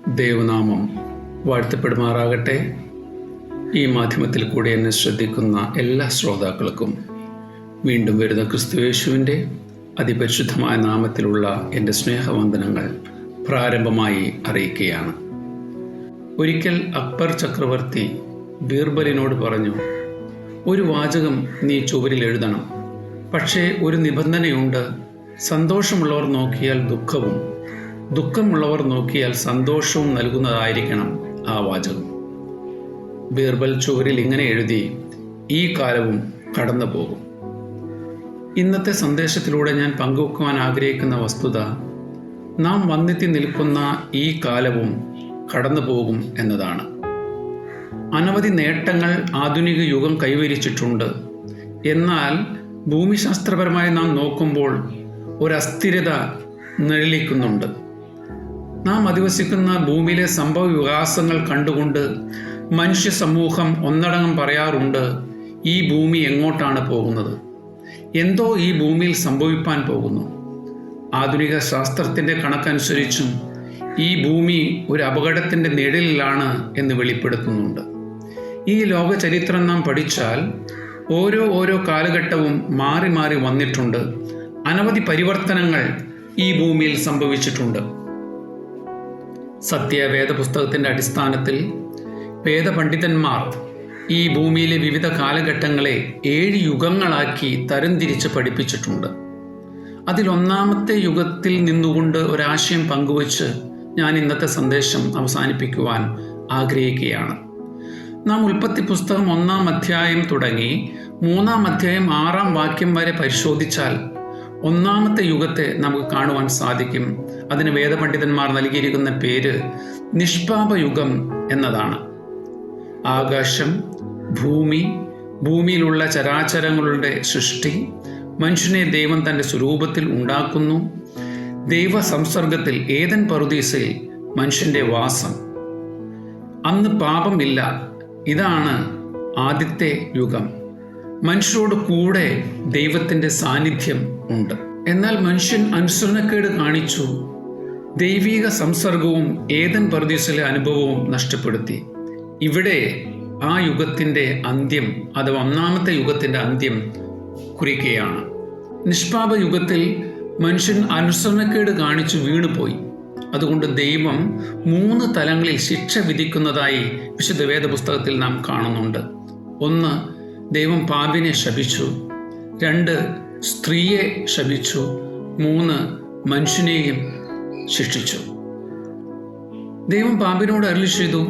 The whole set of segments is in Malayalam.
ദൈവനാമം വാഴ്ത്തപ്പെടുമാറാകട്ടെ. ഈ മാധ്യമത്തിൽ കൂടി എന്നെ ശ്രദ്ധിക്കുന്ന എല്ലാ ശ്രോതാക്കൾക്കും വീണ്ടും വരുന്ന ക്രിസ്തുയേശുവിൻ്റെ അതിപരിശുദ്ധമായ നാമത്തിലുള്ള എൻ്റെ സ്നേഹവന്ദനങ്ങൾ പ്രാരംഭമായി അറിയിക്കുകയാണ്. ഒരിക്കൽ അക്ബർ ചക്രവർത്തി ബീർബലിനോട് പറഞ്ഞു, ഒരു വാചകം നീ ചുവരിൽ എഴുതണം. പക്ഷേ ഒരു നിബന്ധനയുണ്ട്. സന്തോഷമുള്ളവർ നോക്കിയാൽ ദുഃഖവും, ദുഃഖമുള്ളവർ നോക്കിയാൽ സന്തോഷവും നൽകുന്നതായിരിക്കണം ആ വാചകം. ബീർബൽ ചുവരിൽ ഇങ്ങനെ എഴുതി, ഈ കാലവും കടന്നു പോകും. ഇന്നത്തെ സന്ദേശത്തിലൂടെ ഞാൻ പങ്കുവെക്കുവാൻ ആഗ്രഹിക്കുന്ന വസ്തുത, നാം വന്നെത്തി നിൽക്കുന്ന ഈ കാലവും കടന്നു പോകും എന്നതാണ്. അനവധി നേട്ടങ്ങൾ ആധുനിക യുഗം കൈവരിച്ചിട്ടുണ്ട്. എന്നാൽ ഭൂമിശാസ്ത്രപരമായി നാം നോക്കുമ്പോൾ ഒരു അസ്ഥിരത നിഴലിക്കുന്നുണ്ട്. നാം അധിവസിക്കുന്ന ഭൂമിയിലെ സംഭവ വികാസങ്ങൾ കണ്ടുകൊണ്ട് മനുഷ്യ സമൂഹം ഒന്നടങ്കം പറയാറുണ്ട്, ഈ ഭൂമി എങ്ങോട്ടാണ് പോകുന്നത്, എന്തോ ഈ ഭൂമിയിൽ സംഭവിക്കാൻ പോകുന്നു. ആധുനിക ശാസ്ത്രത്തിൻ്റെ കണക്കനുസരിച്ചും ഈ ഭൂമി ഒരു അപകടത്തിൻ്റെ നിഴലിലാണ് എന്ന് വെളിപ്പെടുത്തുന്നുണ്ട്. ഈ ലോക ചരിത്രം നാം പഠിച്ചാൽ ഓരോ കാലഘട്ടവും മാറി മാറി വന്നിട്ടുണ്ട്. അനവധി പരിവർത്തനങ്ങൾ ഈ ഭൂമിയിൽ സംഭവിച്ചിട്ടുണ്ട്. സത്യവേദ പുസ്തകത്തിൻ്റെ അടിസ്ഥാനത്തിൽ വേദപണ്ഡിതന്മാർ ഈ ഭൂമിയിലെ വിവിധ കാലഘട്ടങ്ങളെ 7 യുഗങ്ങളാക്കി തരംതിരിച്ച് പഠിപ്പിച്ചിട്ടുണ്ട്. അതിലൊന്നാമത്തെ യുഗത്തിൽ നിന്നുകൊണ്ട് ഒരാശയം പങ്കുവച്ച് ഞാൻ ഇന്നത്തെ സന്ദേശം അവസാനിപ്പിക്കുവാൻ ആഗ്രഹിക്കുകയാണ്. നാം ഉൽപ്പത്തി പുസ്തകം 1-ാം അധ്യായം തുടങ്ങി 3-ാം അധ്യായം 6-ാം വാക്യം വരെ പരിശോധിച്ചാൽ ഒന്നാമത്തെ യുഗത്തെ നമുക്ക് കാണുവാൻ സാധിക്കും. അതിന് വേദപണ്ഡിതന്മാർ നൽകിയിരിക്കുന്ന പേര് നിഷ്പാപയുഗം എന്നതാണ്. ആകാശം, ഭൂമി, ഭൂമിയിലുള്ള ചരാചരങ്ങളുടെ സൃഷ്ടി, മനുഷ്യനെ ദൈവം തൻ്റെ സ്വരൂപത്തിൽ ഉണ്ടാക്കുന്നു, ദൈവ സംസർഗത്തിൽ ഏദൻ പറുദീസയിൽ മനുഷ്യൻ്റെ വാസം. അന്ന് പാപമില്ല. ഇതാണ് ആദ്യത്തെ യുഗം. മനുഷ്യരോട് കൂടെ ദൈവത്തിൻ്റെ സാന്നിധ്യം ഉണ്ട്. എന്നാൽ മനുഷ്യൻ അനുസരണക്കേട് കാണിച്ചു. ദൈവിക സംസർഗവും ഏദൻ പറുദീസിലെ അനുഭവവും നഷ്ടപ്പെടുത്തി. ഇവിടെ ആ യുഗത്തിൻ്റെ അന്ത്യം അഥവാ ഒന്നാമത്തെ യുഗത്തിൻ്റെ അന്ത്യം കുറിക്കുകയാണ്. നിഷ്പാപ യുഗത്തിൽ മനുഷ്യൻ അനുസരണക്കേട് കാണിച്ചു വീണുപോയി. അതുകൊണ്ട് ദൈവം 3 തലങ്ങളിൽ ശിക്ഷ വിധിക്കുന്നതായി വിശുദ്ധ വേദപുസ്തകത്തിൽ നാം കാണുന്നുണ്ട്. 1, ദൈവം പാപിനെ ശപിച്ചു. 2, സ്ത്രീയെ ശപിച്ചു. 3, മനുഷ്യനെയും ശിക്ഷിച്ചു. ദൈവം പാപിനോട് അരുളി ചെയ്തു.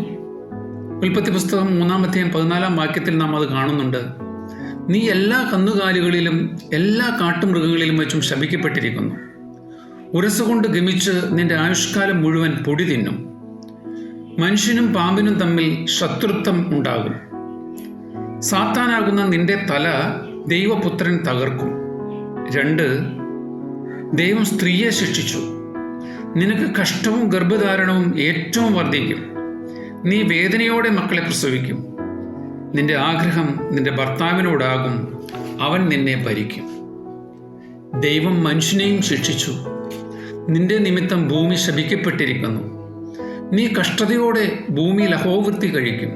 ഉൽപ്പത്തി പുസ്തകം 3-ാം അധ്യായം 14-ാം വാക്യത്തിൽ നാം അത് കാണുന്നുണ്ട്. നീ എല്ലാ കന്നുകാലികളിലും എല്ലാ കാട്ടുമൃഗങ്ങളിലും വെച്ചും ശപിക്കപ്പെട്ടിരിക്കുന്നു. ഉരസുകൊണ്ട് ഗമിച്ച് നിന്റെ ആയുഷ്കാലം മുഴുവൻ പൊടി തിന്നും. മനുഷ്യനും പാമ്പിനും തമ്മിൽ ശത്രുത്വം ഉണ്ടാകും. സാത്താനാകുന്ന നിന്റെ തല ദൈവപുത്രൻ തകർക്കും. 2, ദൈവം സ്ത്രീയെ ശിക്ഷിച്ചു. നിനക്ക് കഷ്ടവും ഗർഭധാരണവും ഏറ്റവും വർദ്ധിക്കും. നീ വേദനയോടെ മക്കളെ പ്രസവിക്കും. നിന്റെ ആഗ്രഹം നിന്റെ ഭർത്താവിനോടാകും, അവൻ നിന്നെ ഭരിക്കും. ദൈവം മനുഷ്യനെയും ശിക്ഷിച്ചു. നിന്റെ നിമിത്തം ഭൂമി ശപിക്കപ്പെട്ടിരിക്കുന്നു. നീ കഷ്ടതയോടെ ഭൂമിയിൽ അഹോവൃത്തി കഴിക്കും.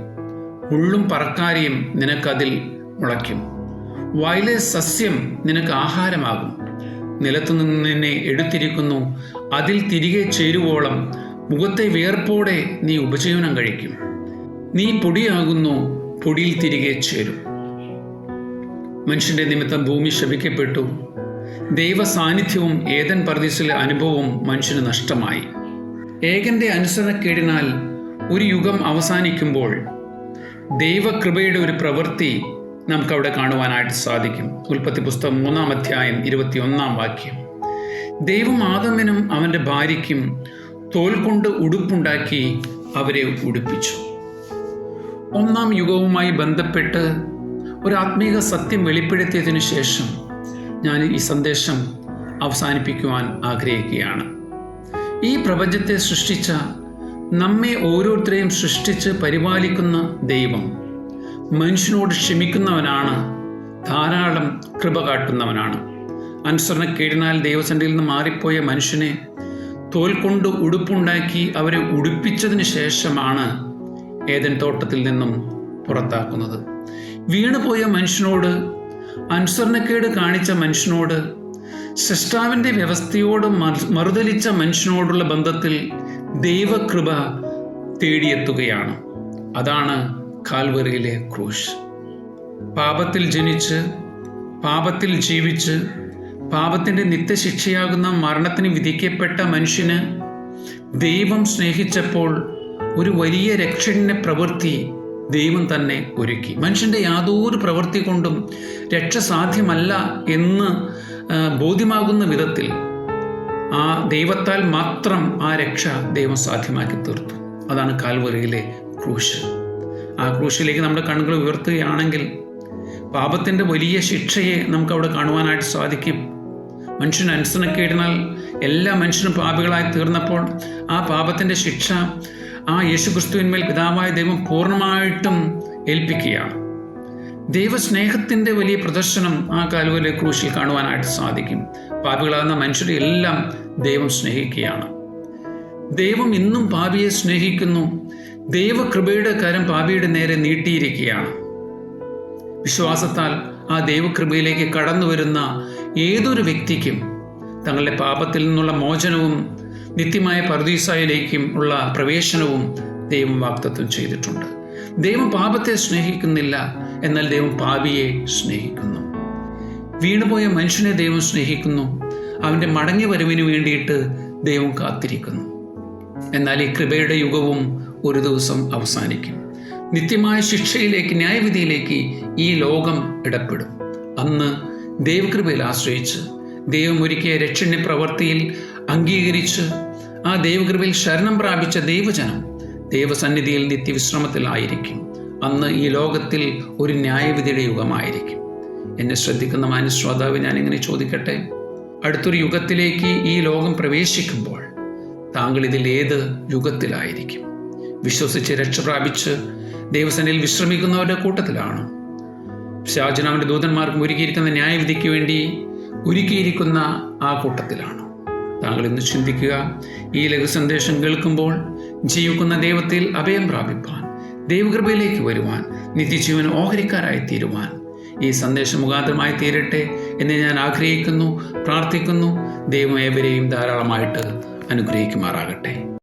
മുള്ളും പറക്കാരിയും നിനക്കതിൽ മുളയ്ക്കും. വയലെ സസ്യം നിനക്ക് ആഹാരമാകും. നിലത്തുനിന്ന് നിന്നെ എടുത്തിരിക്കുന്നു, അതിൽ തിരികെ ചേരുവോളം മുഖത്തെ വിയർപ്പോടെ നീ ഉപജീവനം കഴിക്കും. നീ പൊടിയാകുന്നു, പൊടിയിൽ തിരികെ ചേരും. മനുഷ്യന്റെ നിമിത്തം ഭൂമി ശപിക്കപ്പെട്ടു. ദൈവ സാന്നിധ്യവും ഏദൻ പറുദീസിലെ അനുഭവവും മനുഷ്യന് നഷ്ടമായി. ഏകന്റെ അനുസരണക്കേടിനാൽ ഒരു യുഗം അവസാനിക്കുമ്പോൾ ദൈവകൃപയുടെ ഒരു പ്രവൃത്തി നമുക്കവിടെ കാണുവാനായിട്ട് സാധിക്കും. ഉൽപ്പത്തി പുസ്തകം 3-ാം അധ്യായം 21-ാം വാക്യം. ദൈവം ആദമിനും അവൻ്റെ ഭാര്യയ്ക്കും തോൽ കൊണ്ട് ഉടുപ്പുണ്ടാക്കി അവരെ ഉടുപ്പിച്ചു. 1-ാം യുഗവുമായി ബന്ധപ്പെട്ട് ഒരു ആത്മീക സത്യം വെളിപ്പെടുത്തിയതിനു ശേഷം ഞാൻ ഈ സന്ദേശം അവസാനിപ്പിക്കുവാൻ ആഗ്രഹിക്കുകയാണ്. ഈ പ്രപഞ്ചത്തെ സൃഷ്ടിച്ച, നമ്മെ ഓരോരുത്തരെയും സൃഷ്ടിച്ച് പരിപാലിക്കുന്ന ദൈവം മനുഷ്യനോട് ക്ഷമിക്കുന്നവനാണ്, ധാരാളം കൃപ കാട്ടുന്നവനാണ്. അനുസരണക്കേടിനാൽ ദൈവസന്നിധിയിൽ നിന്ന് മാറിപ്പോയ മനുഷ്യനെ തോൽ കൊണ്ട് ഉടുപ്പുണ്ടാക്കി അവരെ ഉടുപ്പിച്ചതിന് ശേഷമാണ് ഏദൻ തോട്ടത്തിൽ നിന്നും പുറത്താക്കുന്നത്. വീണുപോയ മനുഷ്യനോട്, അനുസരണക്കേട് കാണിച്ച മനുഷ്യനോട്, സൃഷ്ടാവിൻ്റെ വ്യവസ്ഥയോട് മറുതലിച്ച മനുഷ്യനോടുള്ള ബന്ധത്തിൽ ദൈവകൃപ തേടിയെത്തുകയാണ്. അതാണ് കാൽവറിയിലെ ക്രൂശ്. പാപത്തിൽ ജനിച്ച്, പാപത്തിൽ ജീവിച്ച്, പാപത്തിൻ്റെ നിത്യശിക്ഷയാകുന്ന മരണത്തിന് വിധിക്കപ്പെട്ട മനുഷ്യന് ദൈവം സ്നേഹിച്ചപ്പോൾ ഒരു വലിയ രക്ഷണ പ്രവൃത്തി ദൈവം തന്നെ ഒരുക്കി. മനുഷ്യൻ്റെ യാതൊരു പ്രവൃത്തി കൊണ്ടും രക്ഷ സാധ്യമല്ല എന്ന് ബോധ്യമാകുന്ന വിധത്തിൽ ആ ദൈവത്താൽ മാത്രം ആ രക്ഷ ദൈവം സാധ്യമാക്കി തീർത്തു. അതാണ് കാൽവറിയിലെ ക്രൂശ്. ആ ക്രൂശിലേക്ക് നമ്മുടെ കണ്ണുകൾ ഉയർത്തുകയാണെങ്കിൽ പാപത്തിൻ്റെ വലിയ ശിക്ഷയെ നമുക്ക് അവിടെ കാണുവാനായിട്ട് സാധിക്കും. മനുഷ്യൻ അനുസരണക്കേടിനാൽ എല്ലാ മനുഷ്യനും പാപികളായി തീർന്നപ്പോൾ ആ പാപത്തിൻ്റെ ശിക്ഷ ആ യേശുക്രിസ്തുവിന്മേൽ പിതാവായ ദൈവം പൂർണ്ണമായിട്ടും ഏൽപ്പിക്കുകയാണ്. ദൈവസ്നേഹത്തിൻ്റെ വലിയ പ്രദർശനം ആ കാൽവരിയിലെ ക്രൂശിൽ കാണുവാനായിട്ട് സാധിക്കും. പാപികളാകുന്ന മനുഷ്യരെ എല്ലാം ദൈവം സ്നേഹിക്കുകയാണ്. ദൈവം ഇന്നും പാപിയെ സ്നേഹിക്കുന്നു. ദൈവകൃപയുടെ കരം പാപിയുടെ നേരെ നീട്ടിയിരിക്കുകയാണ്. വിശ്വാസത്താൽ ആ ദൈവകൃപയിലേക്ക് കടന്നു വരുന്ന ഏതൊരു വ്യക്തിക്കും തങ്ങളുടെ പാപത്തിൽ നിന്നുള്ള മോചനവും നിത്യമായ പറുദീസായിലേക്കും ഉള്ള പ്രവേശനവും ദൈവം വാഗ്ദത്തം ചെയ്തിട്ടുണ്ട്. ദൈവം പാപത്തെ സ്നേഹിക്കുന്നില്ല, എന്നാൽ ദൈവം പാപിയെ സ്നേഹിക്കുന്നു. വീണുപോയ മനുഷ്യനെ ദൈവം സ്നേഹിക്കുന്നു. അവൻ്റെ മടങ്ങി വരവിന് വേണ്ടിയിട്ട് ദൈവം കാത്തിരിക്കുന്നു. എന്നാൽ ഈ കൃപയുടെ യുഗവും ഒരു ദിവസം അവസാനിക്കും. നിത്യമായ ശിക്ഷയിലേക്ക്, ന്യായവിധിയിലേക്ക് ഈ ലോകം ഇടപെടും. അന്ന് ദൈവകൃപയിൽ ആശ്രയിച്ച് ദൈവം ഒരുക്കിയ രക്ഷണ്യ പ്രവൃത്തിയിൽ അംഗീകരിച്ച് ആ ദൈവകൃപയിൽ ശരണം പ്രാപിച്ച ദൈവജനം ദൈവസന്നിധിയിൽ നിത്യവിശ്രമത്തിലായിരിക്കും. അന്ന് ഈ ലോകത്തിൽ ഒരു ന്യായവിധിയുടെ യുഗമായിരിക്കും. എന്നെ ശ്രദ്ധിക്കുന്ന മാന്യശ്രോതാവ്, ഞാനിങ്ങനെ ചോദിക്കട്ടെ, അടുത്തൊരു യുഗത്തിലേക്ക് ഈ ലോകം പ്രവേശിക്കുമ്പോൾ താങ്കൾ ഇതിൽ ഏത് യുഗത്തിലായിരിക്കും? വിശ്വസിച്ച് രക്ഷ പ്രാപിച്ച് ദൈവസന്നിധിയിൽ വിശ്രമിക്കുന്നവരുടെ കൂട്ടത്തിലാണ്? പിശാചിനും അവൻ്റെ ദൂതന്മാർക്കും ഒരുക്കിയിരിക്കുന്ന ന്യായവിധിക്ക് വേണ്ടി ഒരുക്കിയിരിക്കുന്ന ആ കൂട്ടത്തിലാണ്? താങ്കൾ ഇന്ന് ചിന്തിക്കുക. ഈ ലഘുസന്ദേശം കേൾക്കുമ്പോൾ ജീവിക്കുന്ന ദൈവത്തിൽ അഭയം പ്രാപിപ്പാൻ, ദൈവകൃപയിലേക്ക് വരുവാൻ, നിത്യജീവൻ ഓഹരിക്കാരായി തീരുവാൻ ഈ സന്ദേശം മുഖാന്തരമായി തീരട്ടെ എന്ന് ഞാൻ ആഗ്രഹിക്കുന്നു, പ്രാർത്ഥിക്കുന്നു. ദൈവം ഏവരെയും ധാരാളമായിട്ട് അനുഗ്രഹിക്കുമാറാകട്ടെ.